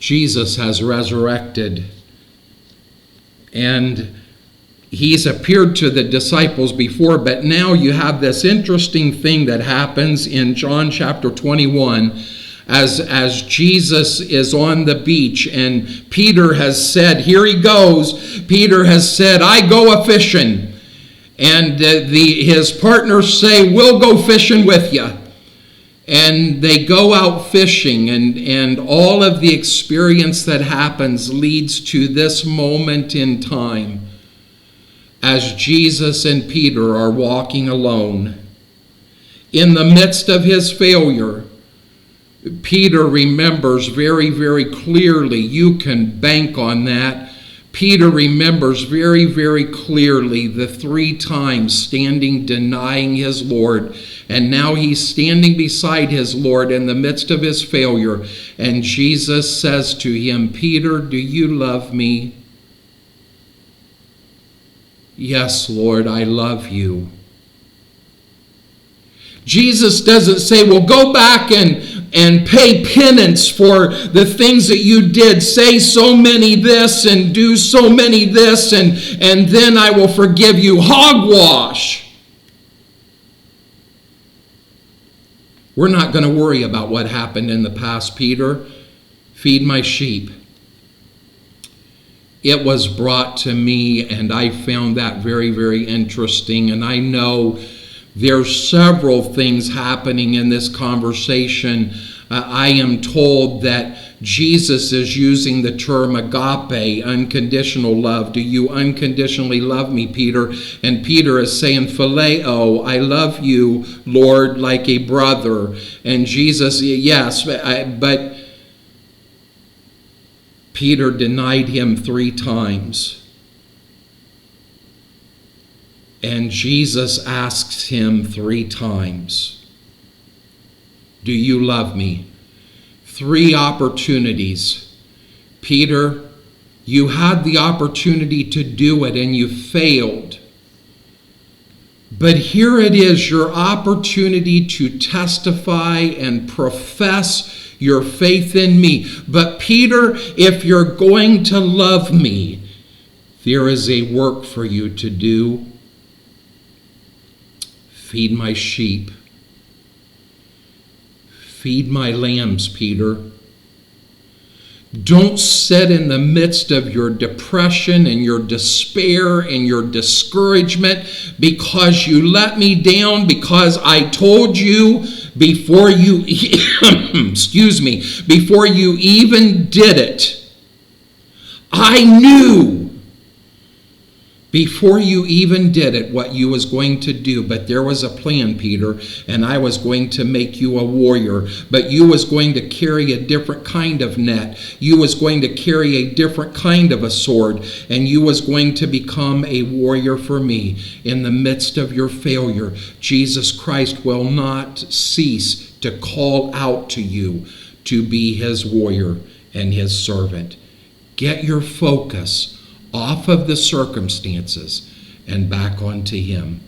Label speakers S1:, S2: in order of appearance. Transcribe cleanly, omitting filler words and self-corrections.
S1: Jesus has resurrected, and he's appeared to the disciples before, but now you have this interesting thing that happens in John chapter 21 as Jesus is on the beach, and Peter has said, here he goes, Peter has said, I go a-fishing. And his partners say, we'll go fishing with you. And they go out fishing, and all of the experience that happens leads to this moment in time as Jesus and Peter are walking alone. In the midst of his failure, Peter remembers very, very clearly, you can bank on that, Peter remembers very, very clearly the 3 times standing denying his Lord. And now he's standing beside his Lord in the midst of his failure. And Jesus says to him, Peter, do you love me? Yes, Lord, I love you. Jesus doesn't say, well, go back and pay penance for the things that you did. Say so many this and do so many this, and then I will forgive you. Hogwash. We're not going to worry about what happened in the past, Peter. Feed my sheep. It was brought to me, and I found that very, very interesting. And I know there's several things happening in this conversation. I am told that Jesus is using the term agape, unconditional love. Do you unconditionally love me, Peter? And Peter is saying, phileo, I love you, Lord, like a brother. And Jesus, yes, but Peter denied him 3 times. And Jesus asks him 3 times, do you love me? 3 opportunities. Peter, you had the opportunity to do it and you failed. But here it is, your opportunity to testify and profess your faith in me. But Peter, if you're going to love me, there is a work for you to do. Feed my sheep. Feed my lambs, Peter. Don't sit in the midst of your depression and your despair and your discouragement because you let me down, because I told you before you, before you even did it. I knew before you even did it what you was going to do, but there was a plan, Peter, and I was going to make you a warrior, but you was going to carry a different kind of net. You was going to carry a different kind of a sword, and you was going to become a warrior for me. In the midst of your failure, Jesus Christ will not cease to call out to you to be his warrior and his servant. Get your focus off of the circumstances and back onto him.